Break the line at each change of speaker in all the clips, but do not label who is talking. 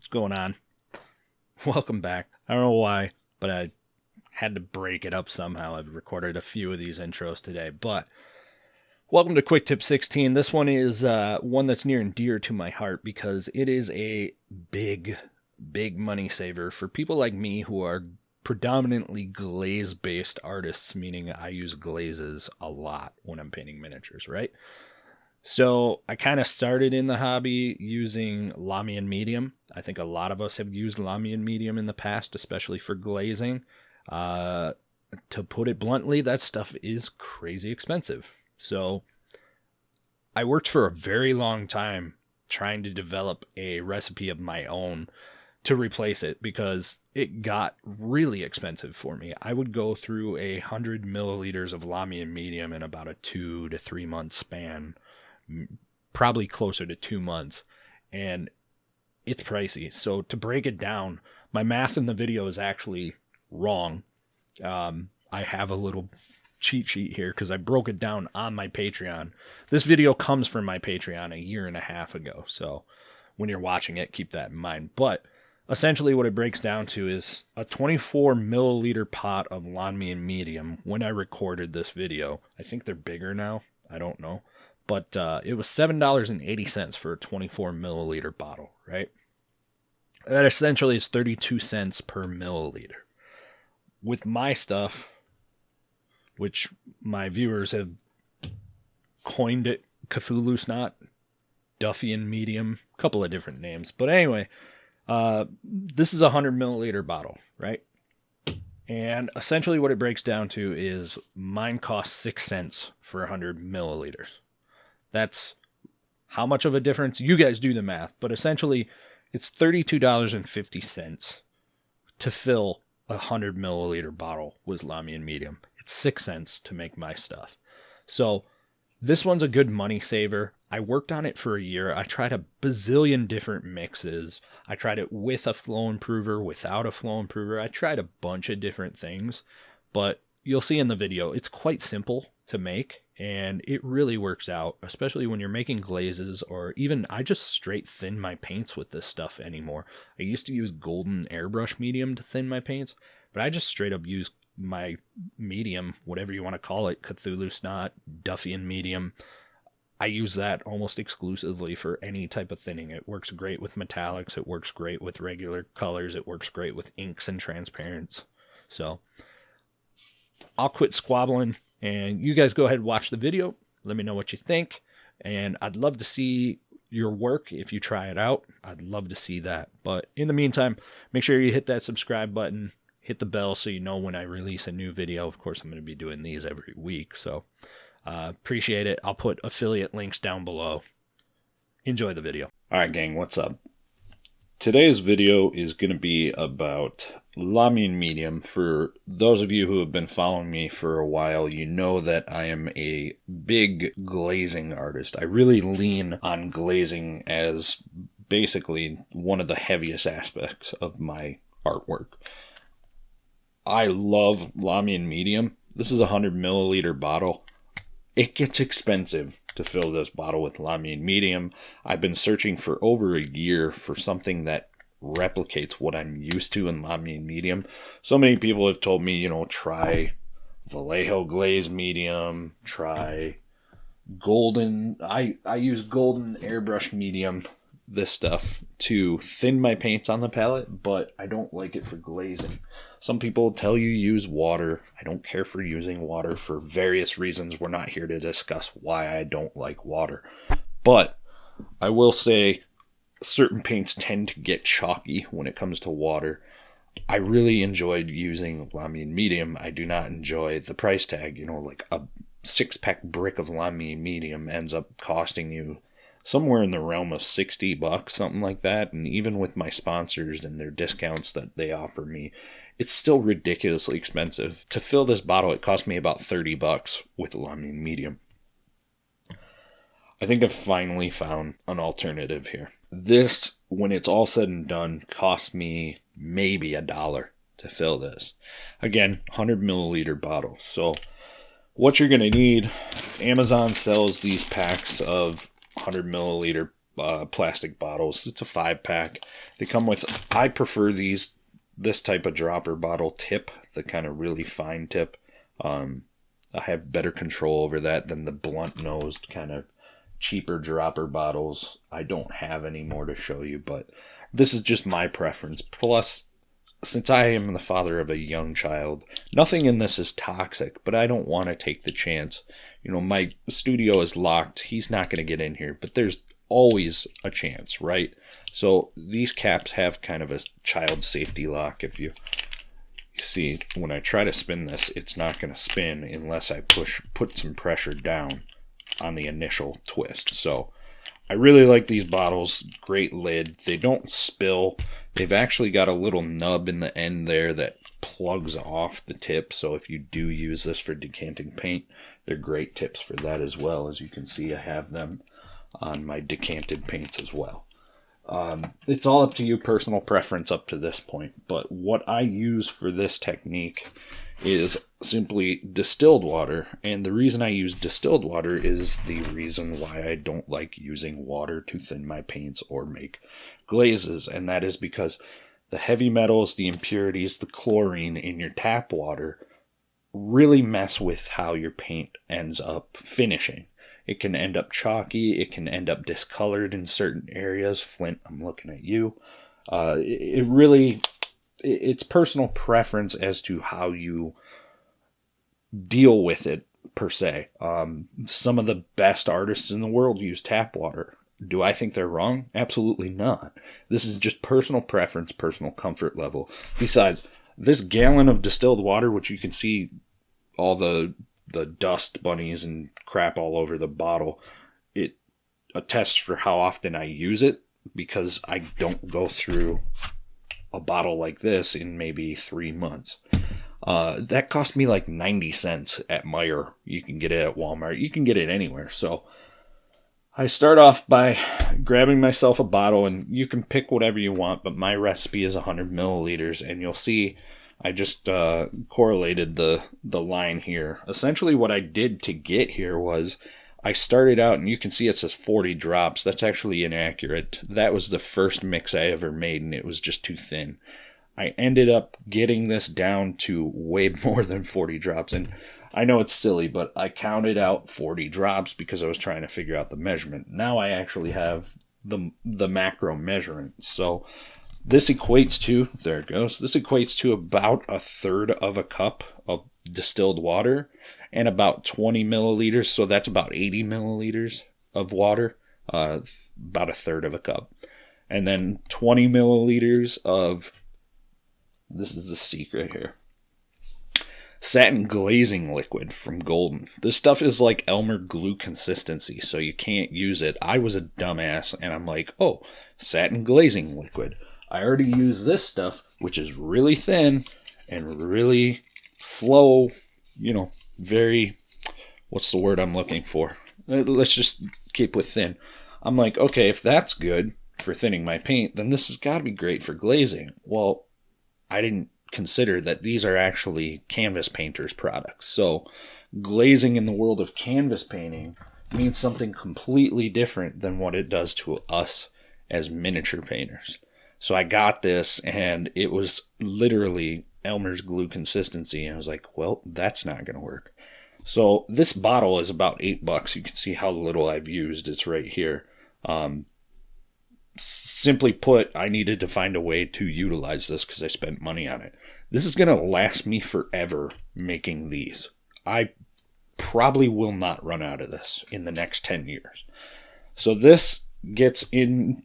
What's going on? Welcome back. I don't know why, but I had to break it up somehow. I've recorded a few of these intros today, but welcome to Quick Tip 16. This one is one that's near and dear to my heart because it is a big money saver for people like me who are predominantly glaze-based artists, meaning I use glazes a lot when I'm painting miniatures, right? So I kind of started in the hobby using Lahmian medium. I think a lot of us have used Lahmian medium in the past, especially for glazing. To put it bluntly, that stuff is crazy expensive. So I worked for a very long time trying to develop a recipe of my own to replace it because it got really expensive for me. I would go through 100 milliliters of Lahmian medium in about a 2 to 3 month span, probably closer to 2 months, and it's pricey. So to break it down, my math in the video is actually wrong. I have a little cheat sheet here because I broke it down on my Patreon. This video comes from my Patreon a year and a half ago, so when you're watching it, keep that in mind. But essentially what it breaks down to is a 24 milliliter pot of Lahmian medium. When I recorded this video, I think they're bigger now, I don't know, but it was $7.80 for a 24 milliliter bottle, right? That essentially is 32 cents per milliliter. With my stuff, which my viewers have coined it Cthulhu Snot, Duffian medium, a couple of different names. But anyway, this is a 100 milliliter bottle, right? And essentially what it breaks down to is mine costs 6 cents for 100 milliliters. That's how much of a difference? You guys do the math, but essentially it's $32.50 to fill a 100 milliliter bottle with Lahmian medium. It's 6 cents to make my stuff. So this one's a good money saver. I worked on it for a year. I tried a bazillion different mixes. I tried it with a flow improver, without a flow improver. I tried a bunch of different things, but you'll see in the video, it's quite simple to make, and it really works out, especially when you're making glazes, or even I just straight thin my paints with this stuff anymore. I used to use golden airbrush medium to thin my paints, but I just straight up use my medium, whatever you want to call it, Cthulhu Snot, Duffian medium. I use that almost exclusively for any type of thinning. It works great with metallics. It works great with regular colors. It works great with inks and transparents. So I'll quit squabbling, and you guys go ahead and watch the video. Let me know what you think, and I'd love to see your work if you try it out. I'd love to see that. But in the meantime, make sure you hit that subscribe button, hit the bell so you know when I release a new video. Of course, I'm going to be doing these every week, so appreciate it. I'll put affiliate links down below. Enjoy the video. All right, gang, what's up? Today's video is going to be about Lahmian medium. For those of you who have been following me for a while, you know that I am a big glazing artist. I really lean on glazing as basically one of the heaviest aspects of my artwork. I love Lahmian medium. This is a 100 milliliter bottle. It gets expensive to fill this bottle with Lahmian medium. I've been searching for over a year for something that replicates what I'm used to in Lahmian medium. So many people have told me, try Vallejo glaze medium, try golden. I use golden airbrush medium, this stuff, to thin my paints on the palette, but I don't like it for glazing. Some people tell you use water. I don't care for using water for various reasons. We're not here to discuss why I don't like water. But I will say certain paints tend to get chalky when it comes to water. I really enjoyed using Lahmian medium. I do not enjoy the price tag. Like a 6-pack brick of Lahmian medium ends up costing you somewhere in the realm of $60, something like that. And even with my sponsors and their discounts that they offer me, it's still ridiculously expensive. To fill this bottle, it cost me about $30 with Lahmian medium. I think I've finally found an alternative here. This, when it's all said and done, cost me maybe $1 to fill this. Again, 100 milliliter bottle. So what you're going to need, Amazon sells these packs of 100 milliliter plastic bottles. It's a 5-pack. They come with, I prefer this type of dropper bottle tip, the kind of really fine tip. I have better control over that than the blunt-nosed kind of cheaper dropper bottles. I don't have any more to show you, but this is just my preference. Plus, since I am the father of a young child, nothing in this is toxic, but I don't want to take the chance. You know, my studio is locked. He's not going to get in here, but there's always a chance, right? So these caps have kind of a child safety lock. If you see, when I try to spin this, it's not going to spin unless I put some pressure down on the initial twist. So I really like these bottles. Great lid. They don't spill. They've actually got a little nub in the end there that plugs off the tip. So if you do use this for decanting paint, they're great tips for that as well. As you can see, I have them on my decanted paints as well. It's all up to you, personal preference up to this point. But what I use for this technique is simply distilled water. And the reason I use distilled water is the reason why I don't like using water to thin my paints or make glazes. And that is because the heavy metals, the impurities, the chlorine in your tap water really mess with how your paint ends up finishing. It can end up chalky. It can end up discolored in certain areas. Flint, I'm looking at you. It's personal preference as to how you deal with it, per se. Some of the best artists in the world use tap water. Do I think they're wrong? Absolutely not. This is just personal preference, personal comfort level. Besides, this gallon of distilled water, which you can see all the dust bunnies and crap all over the bottle, it attests for how often I use it, because I don't go through a bottle like this in maybe 3 months. That cost me like 90 cents at Meijer. You can get it at Walmart. You can get it anywhere. So I start off by grabbing myself a bottle, and you can pick whatever you want, but my recipe is 100 milliliters, and you'll see I just correlated the line here. Essentially what I did to get here was I started out, and you can see it says 40 drops. That's actually inaccurate. That was the first mix I ever made, and it was just too thin. I ended up getting this down to way more than 40 drops, and I know it's silly, but I counted out 40 drops because I was trying to figure out the measurement. Now I actually have the macro measurement. So this equates to, there it goes, this equates to about 1/3 of a cup of distilled water and about 20 milliliters. So that's about 80 milliliters of water, about 1/3 of a cup. And then 20 milliliters of, this is the secret here, satin glazing liquid from Golden. This stuff is like Elmer glue consistency, so you can't use it. I was a dumbass, and I'm like, oh, satin glazing liquid. I already use this stuff, which is really thin and really flow, very, what's the word I'm looking for? Let's just keep with thin. I'm like, okay, if that's good for thinning my paint, then this has got to be great for glazing. Well, I didn't consider that these are actually canvas painters' products. So glazing in the world of canvas painting means something completely different than what it does to us as miniature painters. So I got this, and it was literally Elmer's glue consistency. And I was like, well, that's not going to work. So this bottle is about $8. You can see how little I've used. It's right here. Simply put, I needed to find a way to utilize this because I spent money on it. This is going to last me forever making these. I probably will not run out of this in the next 10 years. So this gets in,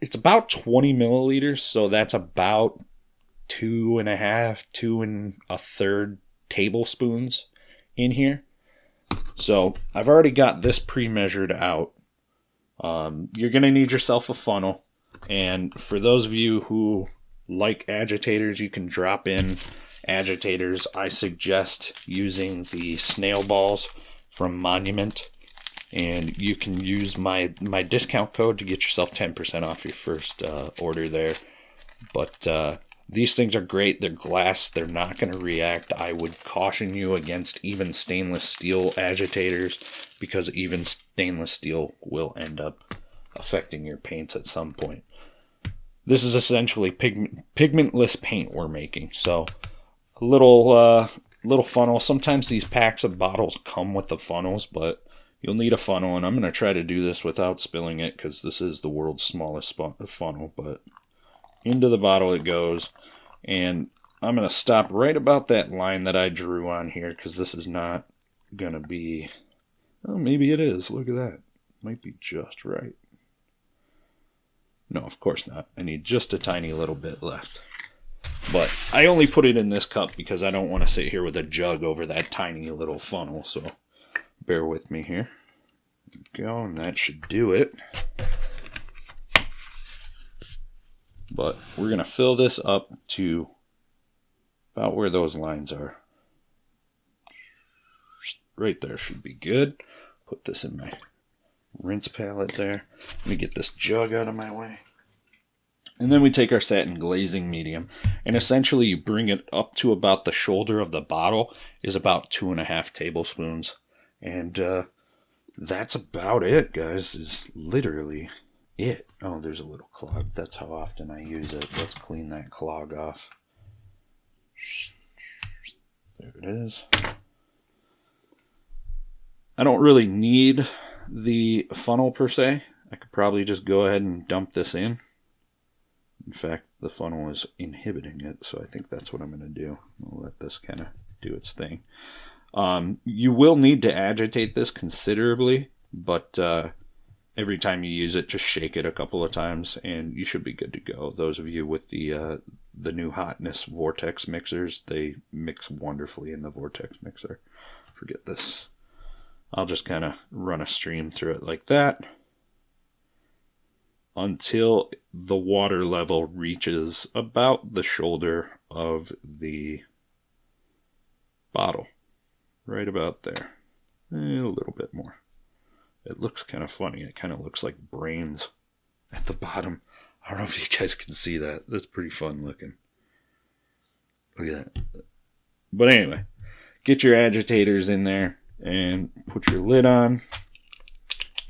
it's about 20 milliliters, so that's about 2.5, 2 1/3 tablespoons in here. So I've already got this pre-measured out. You're going to need yourself a funnel. And for those of you who like agitators, you can drop in agitators. I suggest using the snail balls from Monument. And you can use my discount code to get yourself 10% off your first order there. But these things are great. They're glass. They're not going to react. I would caution you against even stainless steel agitators, because even stainless steel will end up affecting your paints at some point. This is essentially pigmentless paint we're making. So a little funnel. Sometimes these packs of bottles come with the funnels, but you'll need a funnel, and I'm going to try to do this without spilling it because this is the world's smallest funnel, but into the bottle it goes, and I'm going to stop right about that line that I drew on here because this is not going to be, oh, maybe it is. Look at that. Might be just right. No, of course not. I need just a tiny little bit left. But I only put it in this cup because I don't want to sit here with a jug over that tiny little funnel, so bear with me here. There we go, and that should do it. But we're going to fill this up to about where those lines are. Right there should be good. Put this in my rinse palette there. Let me get this jug out of my way. And then we take our satin glazing medium, and essentially you bring it up to about the shoulder of the bottle, is about 2.5 tablespoons. And that's about it, guys. Is literally it. Oh, there's a little clog. That's how often I use it. Let's clean that clog off. There it is. I don't really need the funnel per se. I could probably just go ahead and dump this in. In fact, the funnel is inhibiting it, so I think that's what I'm going to do. I'll let this kind of do its thing. You will need to agitate this considerably, but every time you use it, just shake it a couple of times, and you should be good to go. Those of you with the new Hotness Vortex mixers, they mix wonderfully in the Vortex mixer. Forget this. I'll just kind of run a stream through it like that until the water level reaches about the shoulder of the bottle. Right about there. A little bit more. It looks kind of funny. It kind of looks like brains at the bottom. I don't know if you guys can see that. That's pretty fun looking. Look at that. But anyway, get your agitators in there and put your lid on.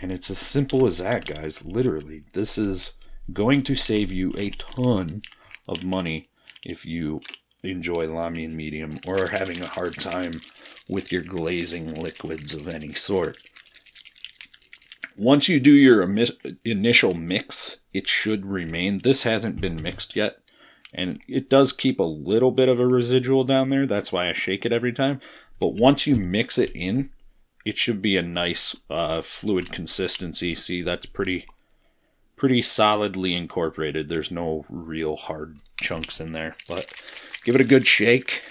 And it's as simple as that, guys. Literally, this is going to save you a ton of money if you enjoy Lahmian medium or are having a hard time with your glazing liquids of any sort. Once you do your initial mix, it should remain. This hasn't been mixed yet, and it does keep a little bit of a residual down there. That's why I shake it every time. But once you mix it in, it should be a nice fluid consistency. See, that's pretty solidly incorporated. There's no real hard chunks in there, but give it a good shake,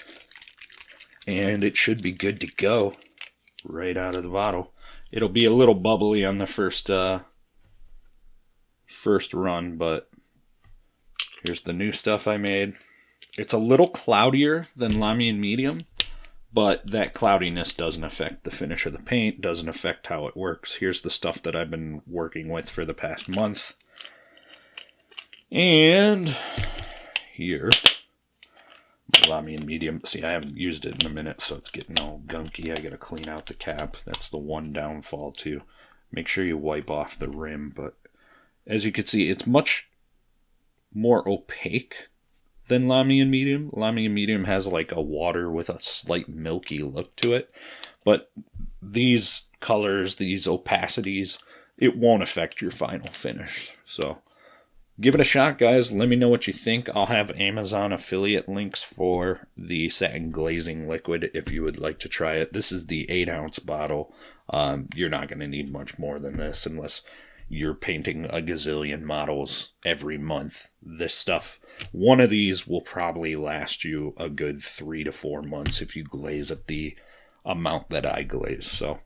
and it should be good to go right out of the bottle. It'll be a little bubbly on the first run, but here's the new stuff I made. It's a little cloudier than Lahmian medium, but that cloudiness doesn't affect the finish of the paint, doesn't affect how it works. Here's the stuff that I've been working with for the past month. And here, Lahmian medium. See, I haven't used it in a minute, so it's getting all gunky. I gotta clean out the cap. That's the one downfall too. Make sure you wipe off the rim, but as you can see, it's much more opaque than Lahmian medium. Lahmian medium has like a water with a slight milky look to it, but these colors, these opacities, it won't affect your final finish. So give it a shot, guys. Let me know what you think. I'll have Amazon affiliate links for the satin glazing liquid if you would like to try it. This is the 8-ounce bottle. You're not going to need much more than this unless you're painting a gazillion models every month. This stuff, one of these will probably last you a good 3 to 4 months if you glaze at the amount that I glaze. So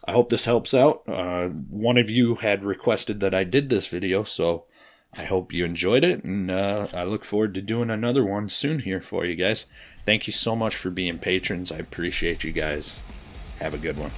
I hope this helps out. One of you had requested that I did this video, so I hope you enjoyed it, and I look forward to doing another one soon here for you guys. Thank you so much for being patrons. I appreciate you guys. Have a good one.